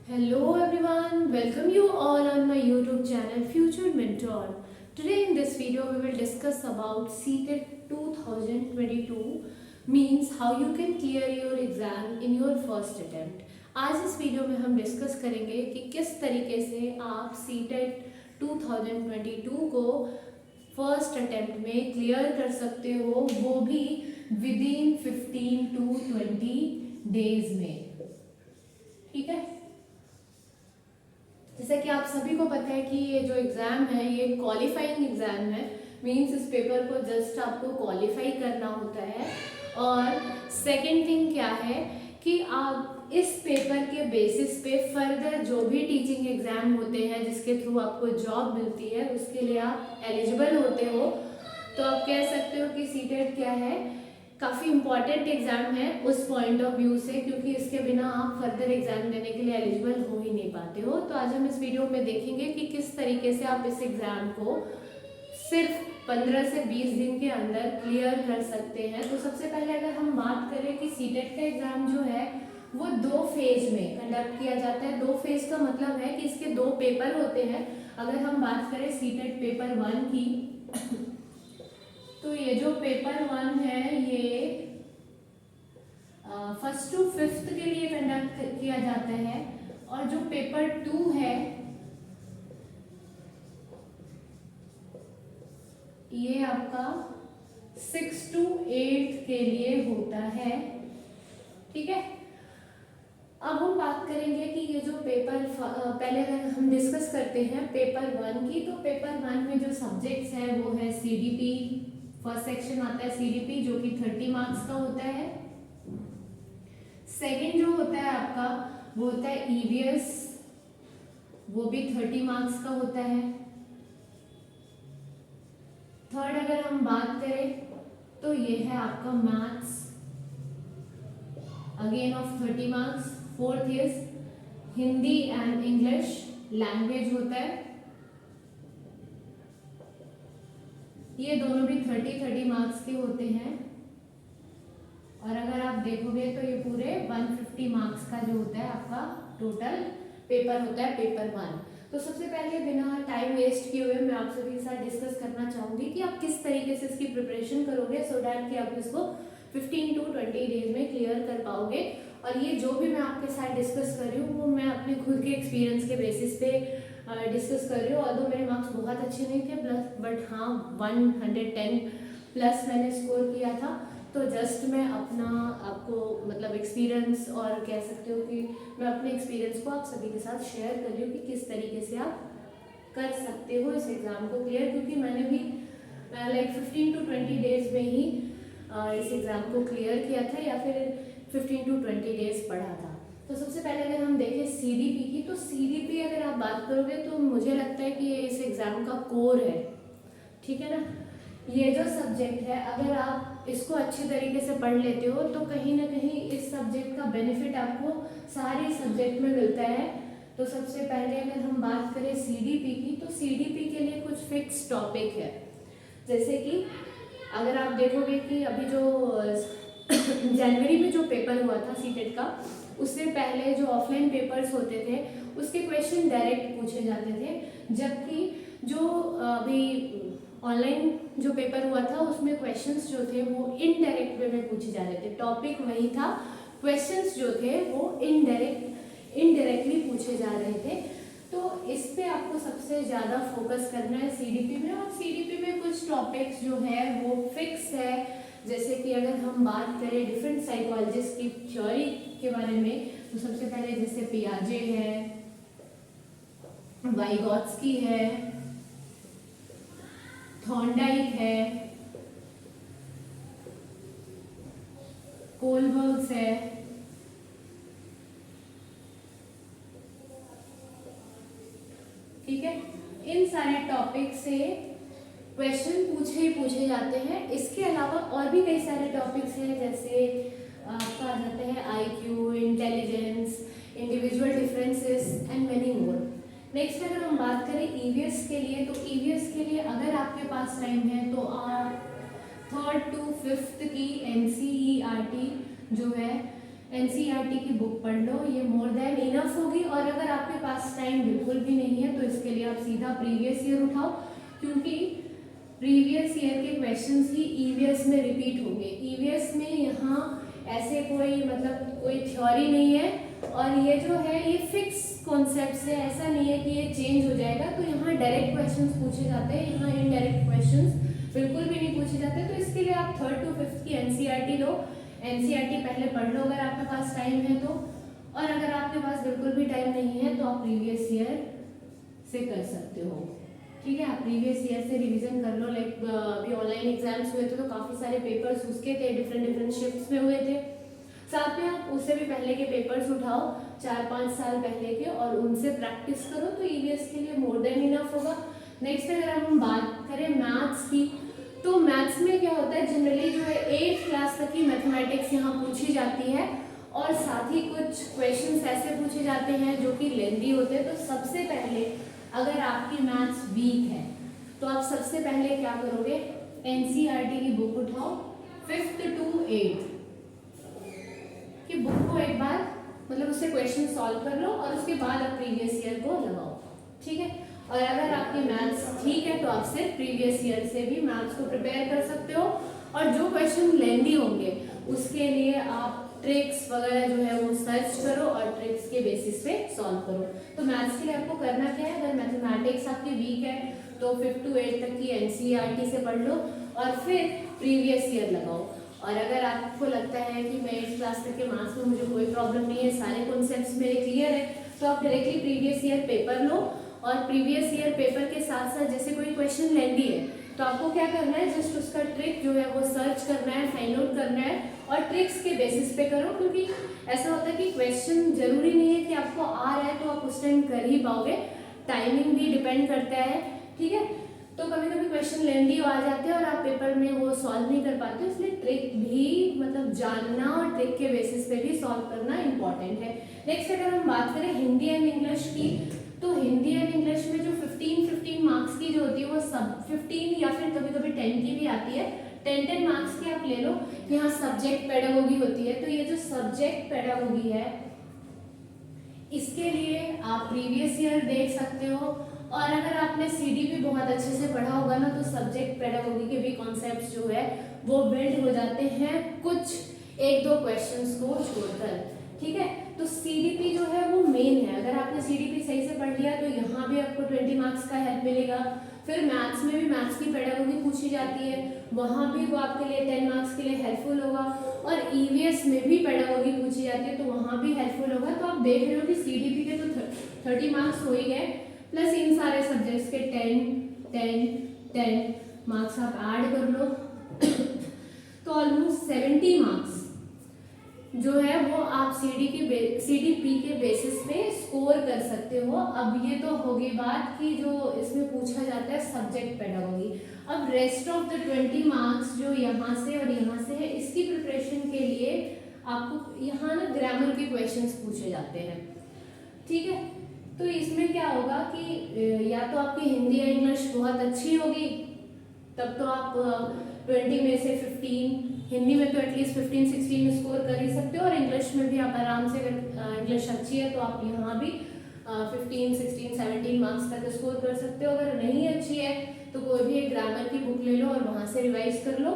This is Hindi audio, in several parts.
Hello everyone, welcome you all on my YouTube channel Future Mentor. Today in this video we will discuss about CTET 2022 means how you can clear your exam in your first attempt. आज इस वीडियो में हम डिस्कस करेंगे कि किस तरीके से आप CTET 2022 को फर्स्ट अटेम्प्ट में क्लियर कर सकते हो, वो भी विद इन 15 to 20 डेज में। ठीक है, जैसा कि आप सभी को पता है कि ये जो एग्ज़ाम है ये क्वालिफाइंग एग्ज़ाम है। मींस इस पेपर को जस्ट आपको क्वालिफाई करना होता है। और सेकंड थिंग क्या है कि आप इस पेपर के बेसिस पे फर्दर जो भी टीचिंग एग्ज़ाम होते हैं जिसके थ्रू आपको जॉब मिलती है उसके लिए आप एलिजिबल होते हो। तो आप कह सकते हो कि सीटेट क्या है, काफ़ी इम्पॉर्टेंट एग्ज़ाम है उस पॉइंट ऑफ व्यू से, क्योंकि इसके बिना आप फर्दर एग्ज़ाम देने के लिए एलिजिबल हो ही नहीं पाते हो। तो आज हम इस वीडियो में देखेंगे कि किस तरीके से आप इस एग्ज़ाम को सिर्फ 15 से 20 दिन के अंदर क्लियर कर सकते हैं। तो सबसे पहले अगर हम बात करें कि सीटेट का एग्ज़ाम जो है वो 2 फेज में कंडक्ट किया जाता है। 2 फेज का मतलब है कि इसके 2 पेपर होते हैं। अगर हम बात करें सीटेट पेपर 1 की तो ये जो पेपर 1 है ये फर्स्ट टू फिफ्थ के लिए कंडक्ट किया जाता है, और जो पेपर 2 है ये आपका 6 to 8 के लिए होता है। ठीक है, अब हम बात करेंगे कि ये जो पेपर पहले अगर हम डिस्कस करते हैं पेपर 1 की, तो पेपर 1 में जो सब्जेक्ट्स हैं वो है सीडीपी। फर्स्ट सेक्शन आता है सीडीपी जो कि 30 मार्क्स का होता है। सेकंड जो होता है आपका वो होता है ईवीएस, वो भी 30 मार्क्स का होता है। थर्ड अगर हम बात करें तो ये है आपका maths, again of 30 marks. Fourth is Hindi and English language होता है, ये दोनों भी 30 मार्क्स के होते हैं। और अगर आप देखोगे तो ये पूरे 150 मार्क्स का जो होता है आपका टोटल पेपर होता है पेपर 1। तो सबसे पहले बिना टाइम वेस्ट किए हुए मैं आप सभी के साथ डिस्कस करना चाहूँगी कि आप किस तरीके से इसकी प्रिपरेशन करोगे सो डैट कि आप इसको 15 to 20 डेज में क्लियर कर पाओगे। और ये जो भी मैं आपके साथ डिस्कस कर रही हूँ वो मैं अपने खुद के एक्सपीरियंस के बेसिस पे डिस्कस कर रही हूँ। और मेरे मार्क्स बहुत अच्छे नहीं थे प्लस, बट हाँ 110 प्लस मैंने स्कोर किया था। तो जस्ट मैं अपना आपको मतलब एक्सपीरियंस और कह सकते हो कि मैं अपने एक्सपीरियंस को आप सभी के साथ शेयर कर रही हूँ कि किस तरीके से आप कर सकते हो इस एग्ज़ाम को क्लियर, क्योंकि मैंने भी लाइक 15 to 20 डेज में ही इस एग्ज़ाम को क्लियर किया था, या फिर 15 to 20 डेज पढ़ा था। तो सबसे पहले अगर हम देखें सीडीपी की, तो सीडीपी अगर आप बात करोगे तो मुझे लगता है कि ये इस एग्ज़ाम का कोर है। ठीक है ना, ये जो सब्जेक्ट है अगर आप इसको अच्छी तरीके से पढ़ लेते हो तो कहीं ना कहीं इस सब्जेक्ट का बेनिफिट आपको सारे सब्जेक्ट में मिलता है। तो सबसे पहले अगर हम बात करें सीडीपी की, तो सीडीपी के लिए कुछ फिक्स टॉपिक है। जैसे कि अगर आप देखोगे कि अभी जो जनवरी में जो पेपर हुआ था सीटेट का, उससे पहले जो ऑफलाइन पेपर्स होते थे उसके क्वेश्चन डायरेक्ट पूछे जाते थे, जबकि जो अभी ऑनलाइन जो पेपर हुआ था उसमें क्वेश्चंस जो थे वो इनडायरेक्ट वे में पूछे जा रहे थे। टॉपिक वही था, क्वेश्चंस जो थे वो इनडायरेक्टली पूछे जा रहे थे। तो इस पे आपको सबसे ज़्यादा फोकस करना है सीडीपी में। और सीडीपी में कुछ टॉपिक्स जो है वो फिक्स है। जैसे कि अगर हम बात करें डिफरेंट साइकोलॉजिस्ट की थ्योरी के बारे में, तो सबसे पहले जैसे पियाजे है, वाइगॉत्स्की है, थॉर्नडाइक है, कोलबर्ग्स है। ठीक है, इन सारे टॉपिक से क्वेश्चन पूछे जाते हैं। इसके अलावा और भी कई सारे टॉपिक्स हैं, जैसे आपका आ जाते हैं IQ, intelligence, individual differences and many more. Next अगर हम बात करें ईवीएस के लिए, तो ईवीएस के लिए अगर आपके पास टाइम है तो आप 3rd to 5th की एनसीईआरटी जो है एनसीईआरटी की बुक पढ़ लो, ये मोर देन इनफ होगी। और अगर आपके पास टाइम बिल्कुल भी नहीं है तो इसके लिए आप सीधा प्रीवियस ईयर उठाओ, क्योंकि प्रीवियस ईयर के क्वेश्चंस ही ईवीएस में रिपीट होंगे। ईवीएस में यहाँ ऐसे कोई मतलब कोई थ्योरी नहीं है, और ये जो है ये फिक्स कॉन्सेप्ट है, ऐसा नहीं है कि ये चेंज हो जाएगा। तो यहाँ डायरेक्ट क्वेश्चंस पूछे जाते हैं, यहाँ इनडायरेक्ट क्वेश्चंस बिल्कुल भी नहीं पूछे जाते। तो इसके लिए आप 3rd to 5th की एनसीईआरटी लो, एनसीईआरटी पहले पढ़ लो अगर आपके पास टाइम है तो, और अगर आपके पास बिल्कुल भी टाइम नहीं है तो आप प्रीवियस ईयर से कर सकते हो। ठीक है, आप प्रीवियस ईयर से रिवीजन कर लो। लाइक अभी ऑनलाइन एग्जाम्स हुए थे तो काफ़ी सारे पेपर्स उसके थे, डिफरेंट शिफ्ट्स में हुए थे। साथ में आप उससे भी पहले के पेपर्स उठाओ 4-5 साल पहले के, और उनसे प्रैक्टिस करो तो ईवीएस के लिए मोर देन इनफ होगा। नेक्स्ट अगर हम बात करें मैथ्स की, तो मैथ्स में क्या होता है, जनरली जो है 8th क्लास तक की मैथमेटिक्स यहाँ पूछी जाती है, और साथ ही कुछ क्वेश्चंस ऐसे पूछे जाते हैं जो कि लेंदी होते हैं। तो सबसे पहले अगर आपकी मैथ्स वीक है तो आप सबसे पहले क्या करोगे, एनसीईआरटी की बुक उठाओ 5th to 8th की बुक को एक बार मतलब उससे क्वेश्चन सॉल्व कर लो, और उसके बाद आप प्रीवियस ईयर को लगाओ। ठीक है, और अगर आपकी मैथ्स ठीक है तो आप सिर्फ प्रीवियस ईयर से भी मैथ्स को प्रिपेयर कर सकते हो, और जो क्वेश्चन लेंदी होंगे उसके लिए आप ट्रिक्स वगैरह जो है वो सर्च करो और ट्रिक्स के बेसिस पे सॉल्व करो। तो मैथ्स के लिए आपको करना क्या है, अगर मैथमेटिक्स आपकी वीक है तो 5th to 8th तक की एनसीईआरटी से पढ़ लो और फिर प्रीवियस ईयर लगाओ। और अगर आपको लगता है कि मैं 8th क्लास तक के मैथ्स में मुझे कोई प्रॉब्लम नहीं है, सारे कॉन्सेप्ट्स मेरे क्लियर है, तो आप डायरेक्टली प्रीवियस ईयर पेपर लो, और प्रीवियस ईयर पेपर के साथ साथ जैसे कोई क्वेश्चन लेंदी है तो आपको क्या करना है, जस्ट उसका ट्रिक जो है वो सर्च करना है, फाइंड आउट करना है, और ट्रिक्स के बेसिस पे करो। क्योंकि ऐसा होता है कि क्वेश्चन जरूरी नहीं है कि आपको आ रहा है तो आप उस टाइम कर ही पाओगे, टाइमिंग भी डिपेंड करता है। ठीक है, तो कभी कभी क्वेश्चन लेंदी आ जाते हैं और आप पेपर में वो सॉल्व नहीं कर पाते, इसलिए ट्रिक भी मतलब जानना और ट्रिक के बेसिस पे भी सॉल्व करना इंपॉर्टेंट है। नेक्स्ट अगर हम बात करें हिंदी एंड इंग्लिश की, तो हिंदी एंड इंग्लिश में जो 15 मार्क्स की जो होती है वो सब 15 या फिर कभी कभी 10 की भी आती है, 10 मार्क्स की आप ले लो। यहाँ सब्जेक्ट पेडागोगी होती है, तो ये जो सब्जेक्ट पेडागोगी है इसके लिए आप प्रीवियस ईयर देख सकते हो, और अगर आपने सीडीपी बहुत अच्छे से पढ़ा होगा ना तो सब्जेक्ट पेडागोगी के भी कॉन्सेप्ट्स जो है वो बिल्ड हो जाते हैं कुछ 1-2 क्वेश्चंस को छोड़कर। ठीक है, तो सीडीपी जो है वो मेन है, अगर आपने सीडीपी सही से पढ़ लिया तो यहाँ भी आपको 20 मार्क्स का हेल्प मिलेगा। फिर मैथ्स में भी मैथ्स की पेडागोगी पूछी जाती है, वहाँ भी वो आपके लिए 10 मार्क्स के लिए हेल्पफुल होगा, और ईवीएस में भी पेडागोगी पूछी जाती है तो वहाँ भी हेल्पफुल होगा। तो आप देख रहे हो कि सीडीपी के तो 30 मार्क्स हो ही गए, प्लस इन सारे सब्जेक्ट्स के 10 मार्क्स आप ऐड कर लो तो ऑलमोस्ट 70 मार्क्स जो है वो आप सीडीपी के बेसिस पे स्कोर कर सकते हो। अब ये तो होगी बात कि जो इसमें पूछा जाता है सब्जेक्ट पेडागोगी। अब रेस्ट ऑफ द 20 मार्क्स जो यहाँ से और यहाँ से है, इसकी प्रिपरेशन के लिए आपको यहाँ ना ग्रामर के क्वेश्चंस पूछे जाते हैं। ठीक है, तो इसमें क्या होगा कि या तो आपकी हिंदी या इंग्लिश बहुत अच्छी होगी, तब तो आप 20 में से 15, हिंदी में तो एटलीस्ट 15-16 स्कोर कर ही सकते हो, और इंग्लिश में भी आप आराम से, अगर इंग्लिश अच्छी है तो आप यहाँ भी 15-16-17 मार्क्स तक स्कोर कर सकते हो। अगर नहीं अच्छी है तो कोई भी एक ग्रामर की बुक ले लो और वहाँ से रिवाइज कर लो,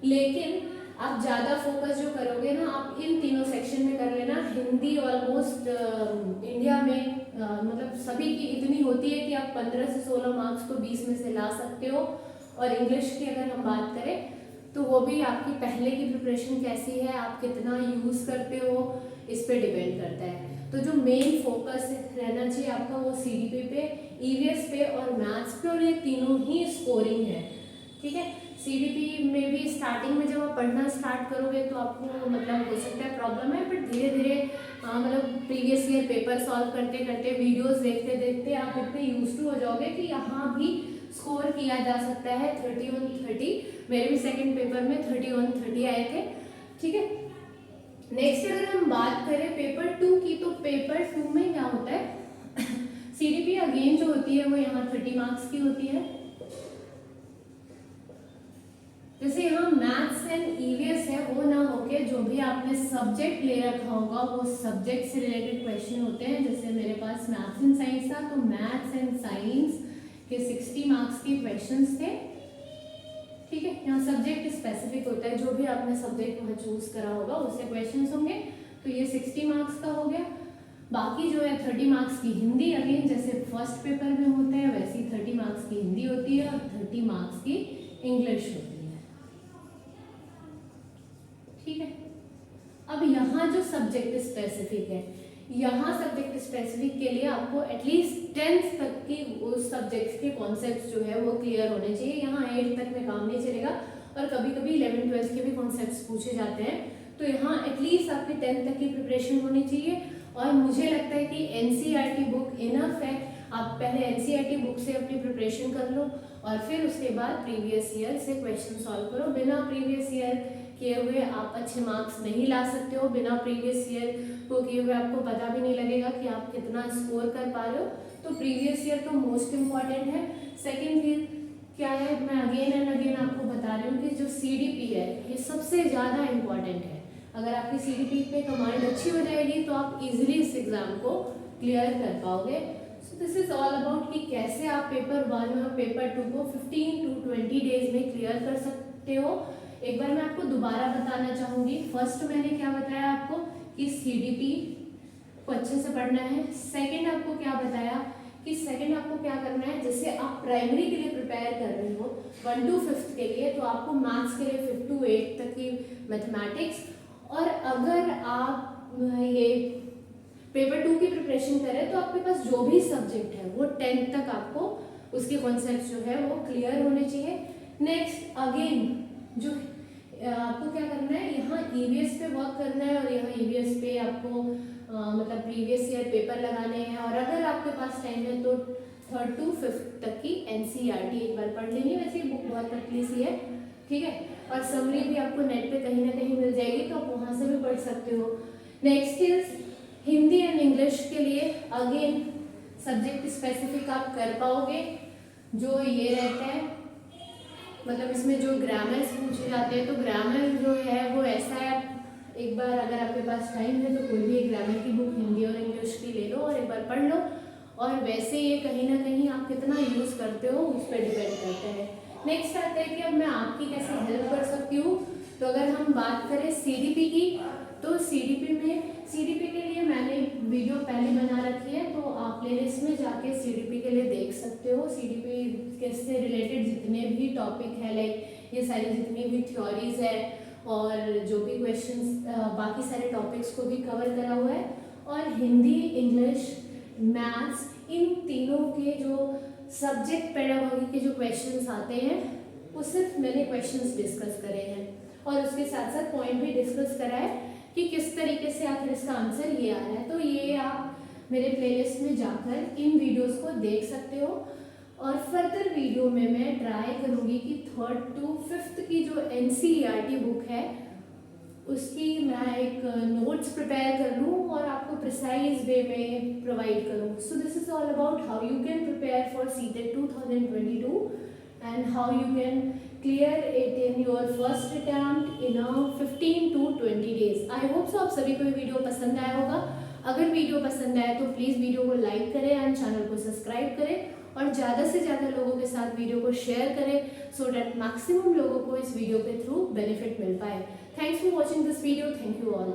लेकिन आप ज़्यादा फोकस जो करोगे ना आप इन तीनों सेक्शन में कर लेना। हिंदी ऑलमोस्ट इंडिया में मतलब सभी की इतनी होती है कि आप 15 से 16 मार्क्स को 20 में से ला सकते हो, और इंग्लिश की अगर हम बात करें तो वो भी आपकी पहले की प्रिपरेशन कैसी है, आप कितना यूज़ करते हो, इस पे डिपेंड करता है। तो जो मेन फोकस रहना चाहिए आपका वो सीडीपी पे, ईवीएस पे और मैथ्स पे, और ये तीनों ही स्कोरिंग है। ठीक है, सीडीपी में भी स्टार्टिंग में जब आप पढ़ना स्टार्ट करोगे तो आपको मतलब हो सकता है प्रॉब्लम है, बट धीरे धीरे मतलब प्रीवियस ईयर पेपर सॉल्व करते करते, वीडियोस देखते देखते आप इतने यूज टू हो जाओगे कि यहाँ भी स्कोर किया जा सकता है 30-30। मेरे भी सेकंड पेपर में 31-30 आए थे। ठीक है, नेक्स्ट अगर हम बात करें पेपर 2 की, तो पेपर 2 में क्या होता है सीडीपी अगेन जो होती है वो यहाँ 30 मार्क्स की होती है। जैसे यहाँ मैथ्स एंड ईवीएस है वो ना होके जो भी आपने सब्जेक्ट ले रखा होगा वो सब्जेक्ट से रिलेटेड क्वेश्चन होते हैं। जैसे मेरे पास मैथ्स एंड साइंस था तो मैथ्स एंड साइंस के 60 मार्क्स के क्वेश्चंस थे। ठीक है, यहाँ सब्जेक्ट स्पेसिफिक होता है, जो भी आपने सब्जेक्ट वहाँ चूज करा होगा उससे क्वेश्चंस होंगे। तो ये 60 मार्क्स का हो गया। बाकी जो है 30 मार्क्स की हिंदी, अगेन जैसे फर्स्ट पेपर में होते हैं वैसे ही 30 मार्क्स की हिंदी होती है और 30 मार्क्स की इंग्लिश होती है। ठीक है, अब यहाँ जो सब्जेक्ट स्पेसिफिक है, यहाँ सब्जेक्ट स्पेसिफिक के लिए आपको एटलीस्ट 10th तक की उस सब्जेक्ट के कॉन्सेप्ट्स जो है वो क्लियर होने चाहिए। यहाँ 8th तक में काम नहीं चलेगा और कभी कभी 11th 12th के भी कॉन्सेप्ट्स पूछे जाते हैं। तो यहाँ एटलीस्ट आपकी 10th तक की प्रिपरेशन होनी चाहिए। और मुझे लगता है कि एनसीईआरटी बुक इनफ है। आप पहले एनसीईआरटी बुक से अपनी प्रिपरेशन कर लो और फिर उसके बाद प्रीवियस ईयर से क्वेश्चन सॉल्व करो। बिना प्रीवियस ईयर किए हुए आप अच्छे मार्क्स नहीं ला सकते हो। बिना प्रीवियस ईयर को किए हुए आपको पता भी नहीं लगेगा कि आप कितना स्कोर कर पा रहे हो। तो प्रीवियस ईयर तो मोस्ट इम्पॉर्टेंट है। सेकेंड थिंग क्या है, मैं अगेन एंड अगेन आपको बता रही हूँ कि जो सीडीपी है ये सबसे ज़्यादा इम्पॉर्टेंट है। अगर आपकी सीडीपी पे कमांड अच्छी हो जाएगी तो आप इजीली इस एग्जाम को क्लियर कर पाओगे। So this is all about कि कैसे आप पेपर 1 और पेपर 2 को 15 to 20 डेज में क्लियर कर सकते हो। एक बार मैं आपको दोबारा बताना चाहूँगी। फर्स्ट मैंने क्या बताया आपको कि सीडीपी को अच्छे से पढ़ना है। सेकेंड आपको क्या बताया कि सेकेंड आपको क्या करना है, जैसे आप प्राइमरी के लिए प्रिपेयर कर रहे हो 1 to 5th के लिए, तो आपको मैथ्स के लिए 5 to 8 तक की मैथमेटिक्स, और अगर आप ये पेपर 2 की प्रिपरेशन करें तो आपके पास जो भी सब्जेक्ट है वो 10th तक आपको उसके कॉन्सेप्ट जो है वो क्लियर होने चाहिए। नेक्स्ट अगेन जो आपको क्या करना है, यहाँ ईवीएस पे वर्क करना है और यहाँ ईवीएस पे आपको मतलब प्रीवियस ईयर पेपर लगाने हैं। और अगर आपके पास टाइम है तो 3rd to 5th तक की एनसीईआरटी एक बार पढ़ लेनी। वैसे ही बुक बहुत पतली सी है, ठीक है। और समरी भी आपको नेट पे कहीं ना कहीं मिल जाएगी तो आप वहाँ से भी पढ़ सकते हो। Next is Hindi and English के लिए अगेन सब्जेक्ट स्पेसिफिक आप कर पाओगे। जो ये रहता है मतलब इसमें जो ग्रामर्स पूछे जाते हैं तो ग्रामर जो है वो ऐसा है, एक बार अगर आपके पास टाइम है तो कोई भी एक ग्रामर की बुक हिंदी और इंग्लिश की ले लो और एक बार पढ़ लो। और वैसे ये कहीं ना कहीं आप कितना यूज़ करते हो उस पर डिपेंड करता है। नेक्स्ट आता है कि अब मैं आपकी कैसे हेल्प कर सकती हूँ। तो अगर हम बात करें सीडीपी की, तो सीडीपी के लिए मैंने वीडियो पहले बना रखी है, तो आप प्लेलिस्ट में जाके सीडीपी के लिए देख सकते हो। सीडीपी के से रिलेटेड जितने भी टॉपिक है, लाइक ये सारी जितनी भी थ्योरीज है और जो भी क्वेश्चंस बाकी सारे टॉपिक्स को भी कवर करा हुआ है। और हिंदी, इंग्लिश, मैथ्स, इन तीनों के जो सब्जेक्ट पेडागोजी के जो क्वेश्चंस आते हैं वो सिर्फ मैंने क्वेश्चंस डिस्कस करे हैं और उसके साथ साथ पॉइंट भी डिस्कस करा है कि किस तरीके से आखिर इसका आंसर ये आ रहा है। तो ये आप मेरे प्लेलिस्ट में जाकर इन वीडियोस को देख सकते हो। और फर्दर वीडियो में मैं ट्राई करूँगी कि 3rd to 5th की जो एनसीईआरटी बुक है उसकी मैं एक नोट्स प्रिपेयर कर लूँ और आपको प्रिसाइज वे में प्रोवाइड करूँ। So this is all about how you can prepare for CTET 2022 and how you can clear it in your first attempt in 15 to 20 days. I hope so आप सभी को ये वीडियो पसंद आया होगा। अगर वीडियो पसंद आया तो प्लीज़ वीडियो को लाइक करें एंड चैनल को सब्सक्राइब करें और ज़्यादा से ज़्यादा लोगों के साथ वीडियो को शेयर करें सो डैट मैक्सिमम लोगों को इस वीडियो के थ्रू बेनिफिट मिल पाए। Thanks for watching this video. Thank you all.